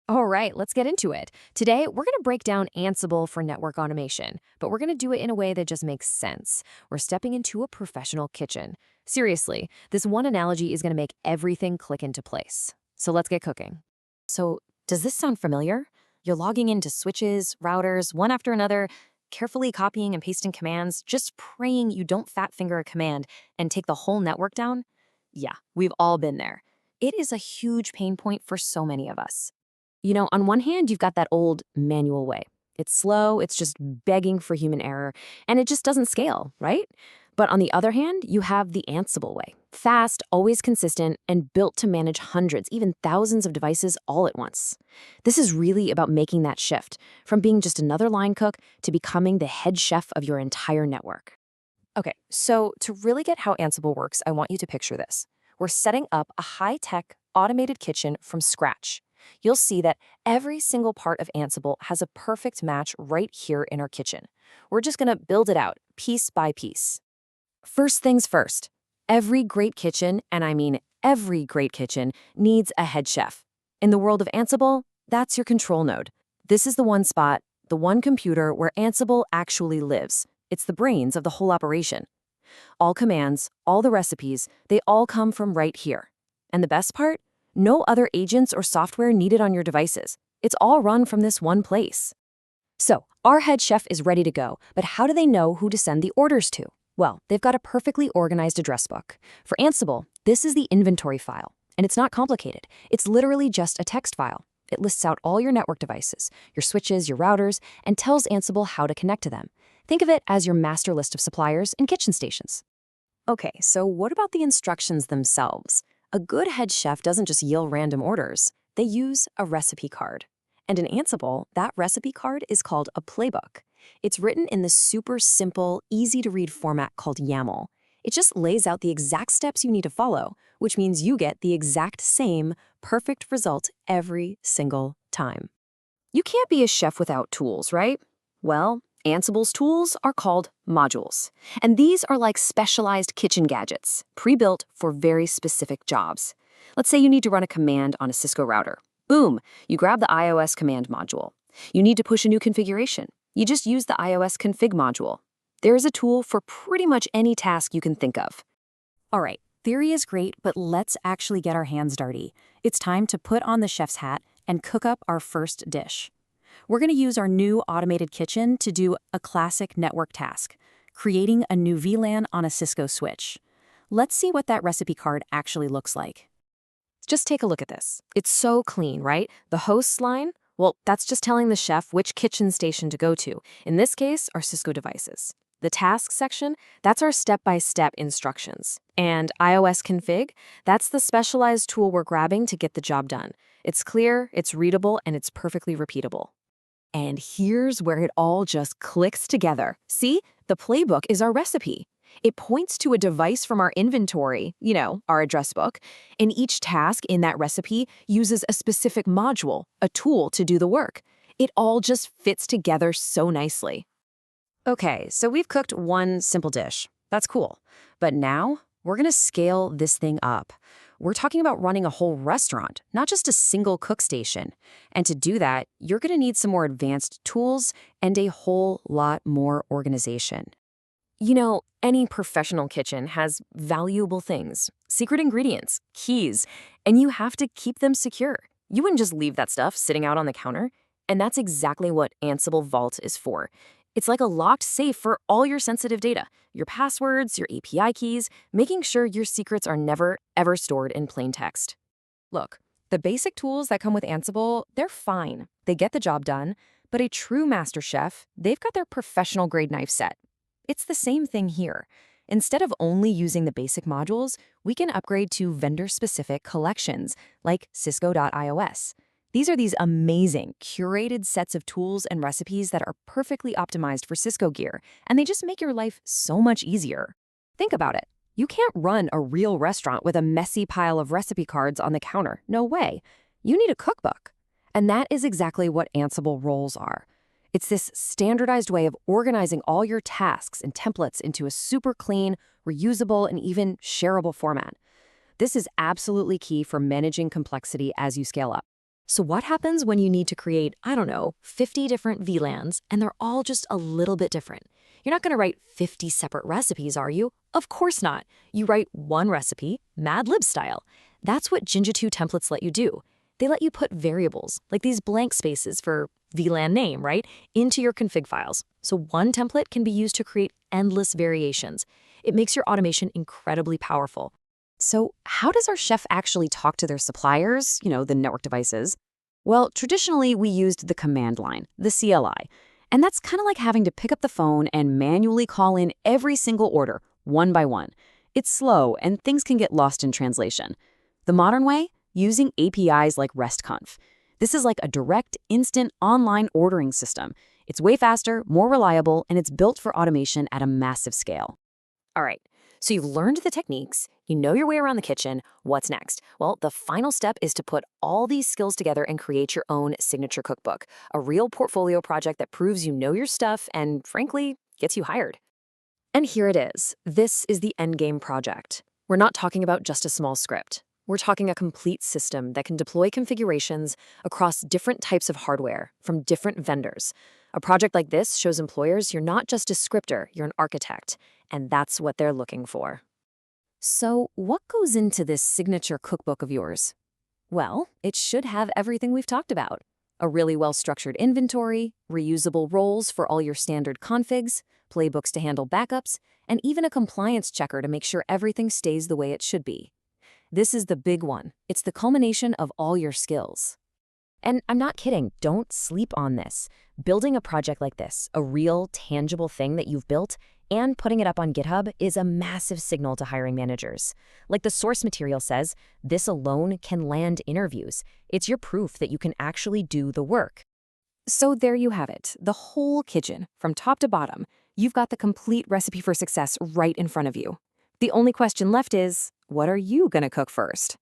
All right, let's get into it. Today, we're going to break down Ansible for network automation, but we're going to do it in a way that just makes sense. We're stepping into a professional kitchen. Seriously, this one analogy is going to make everything click into place. So let's get cooking. So, does this sound familiar? You're logging into switches, routers, one after another, carefully copying and pasting commands, just praying you don't fat finger a command and take the whole network down? Yeah, we've all been there. It is a huge pain point for so many of us. On one hand, you've got that old manual way. It's slow, it's just begging for human error, and it just doesn't scale, right? But on the other hand, you have the Ansible way. Fast, always consistent, and built to manage hundreds, even thousands of devices all at once. This is really about making that shift from being just another line cook to becoming the head chef of your entire network. Okay, so to really get how Ansible works, I want you to picture this. We're setting up a high-tech, automated kitchen from scratch. You'll see that every single part of Ansible has a perfect match right here in our kitchen. We're just going to build it out, piece by piece. First things first, every great kitchen, and I mean every great kitchen, needs a head chef. In the world of Ansible, that's your control node. This is the one spot, the one computer where Ansible actually lives. It's the brains of the whole operation. All commands, all the recipes, they all come from right here. And the best part? No other agents or software needed on your devices. It's all run from this one place. So, our head chef is ready to go, but how do they know who to send the orders to? Well, they've got a perfectly organized address book. For Ansible, this is the inventory file, and it's not complicated. It's literally just a text file. It lists out all your network devices, your switches, your routers, and tells Ansible how to connect to them. Think of it as your master list of suppliers and kitchen stations. Okay, so what about the instructions themselves? A good head chef doesn't just yield random orders. They use a recipe card. And in Ansible, that recipe card is called a playbook. It's written in the super simple, easy-to-read format called YAML. It just lays out the exact steps you need to follow, which means you get the exact same perfect result every single time. You can't be a chef without tools, right? Well, Ansible's tools are called modules, and these are like specialized kitchen gadgets, pre-built for very specific jobs. Let's say you need to run a command on a Cisco router. Boom, you grab the iOS command module. You need to push a new configuration. You just use the iOS config module. There is a tool for pretty much any task you can think of. All right, theory is great, but let's actually get our hands dirty. It's time to put on the chef's hat and cook up our first dish. We're going to use our new automated kitchen to do a classic network task, creating a new VLAN on a Cisco switch. Let's see what that recipe card actually looks like. Just take a look at this. It's so clean, right? The hosts line? Well, that's just telling the chef which kitchen station to go to. In this case, our Cisco devices. The tasks section, that's our step-by-step instructions. And iOS config, that's the specialized tool we're grabbing to get the job done. It's clear, it's readable, and it's perfectly repeatable. And here's where it all just clicks together. See, the playbook is our recipe. It points to a device from our inventory, our address book, and each task in that recipe uses a specific module, a tool to do the work. It all just fits together so nicely. Okay, so we've cooked one simple dish. That's cool. But now we're going to scale this thing up. We're talking about running a whole restaurant, not just a single cook station. And to do that, you're going to need some more advanced tools and a whole lot more organization. Any professional kitchen has valuable things, secret ingredients, keys, and you have to keep them secure. You wouldn't just leave that stuff sitting out on the counter. And that's exactly what Ansible Vault is for. It's like a locked safe for all your sensitive data, your passwords, your API keys, making sure your secrets are never, ever stored in plain text. Look, the basic tools that come with Ansible, they're fine. They get the job done, but a true master chef, they've got their professional-grade knife set. It's the same thing here. Instead of only using the basic modules, we can upgrade to vendor-specific collections like Cisco.ios. These are these amazing, curated sets of tools and recipes that are perfectly optimized for Cisco gear, and they just make your life so much easier. Think about it. You can't run a real restaurant with a messy pile of recipe cards on the counter. No way. You need a cookbook. And that is exactly what Ansible roles are. It's this standardized way of organizing all your tasks and templates into a super clean, reusable, and even shareable format. This is absolutely key for managing complexity as you scale up. So what happens when you need to create, I don't know, 50 different VLANs and they're all just a little bit different? You're not going to write 50 separate recipes, are you? Of course not. You write one recipe, Mad Lib style. That's what Jinja 2 templates let you do. They let you put variables, like these blank spaces for VLAN name, right, into your config files. So one template can be used to create endless variations. It makes your automation incredibly powerful. So how does our chef actually talk to their suppliers, the network devices? Well, traditionally, we used the command line, the CLI. And that's kind of like having to pick up the phone and manually call in every single order, one by one. It's slow, and things can get lost in translation. The modern way? Using APIs like RESTconf. This is like a direct, instant, online ordering system. It's way faster, more reliable, and it's built for automation at a massive scale. All right, so you've learned the techniques, you know your way around the kitchen. What's next? Well, the final step is to put all these skills together and create your own signature cookbook, a real portfolio project that proves you know your stuff and, frankly, gets you hired. And here it is. This is the endgame project. We're not talking about just a small script. We're talking a complete system that can deploy configurations across different types of hardware from different vendors. A project like this shows employers you're not just a scripter, you're an architect, and that's what they're looking for. So, what goes into this signature cookbook of yours? Well, it should have everything we've talked about. A really well-structured inventory, reusable roles for all your standard configs, playbooks to handle backups, and even a compliance checker to make sure everything stays the way it should be. This is the big one. It's the culmination of all your skills. And I'm not kidding, don't sleep on this. Building a project like this, a real, tangible thing that you've built, and putting it up on GitHub is a massive signal to hiring managers. Like the source material says, this alone can land interviews. It's your proof that you can actually do the work. So there you have it, the whole kitchen, from top to bottom. You've got the complete recipe for success right in front of you. The only question left is, what are you gonna cook first?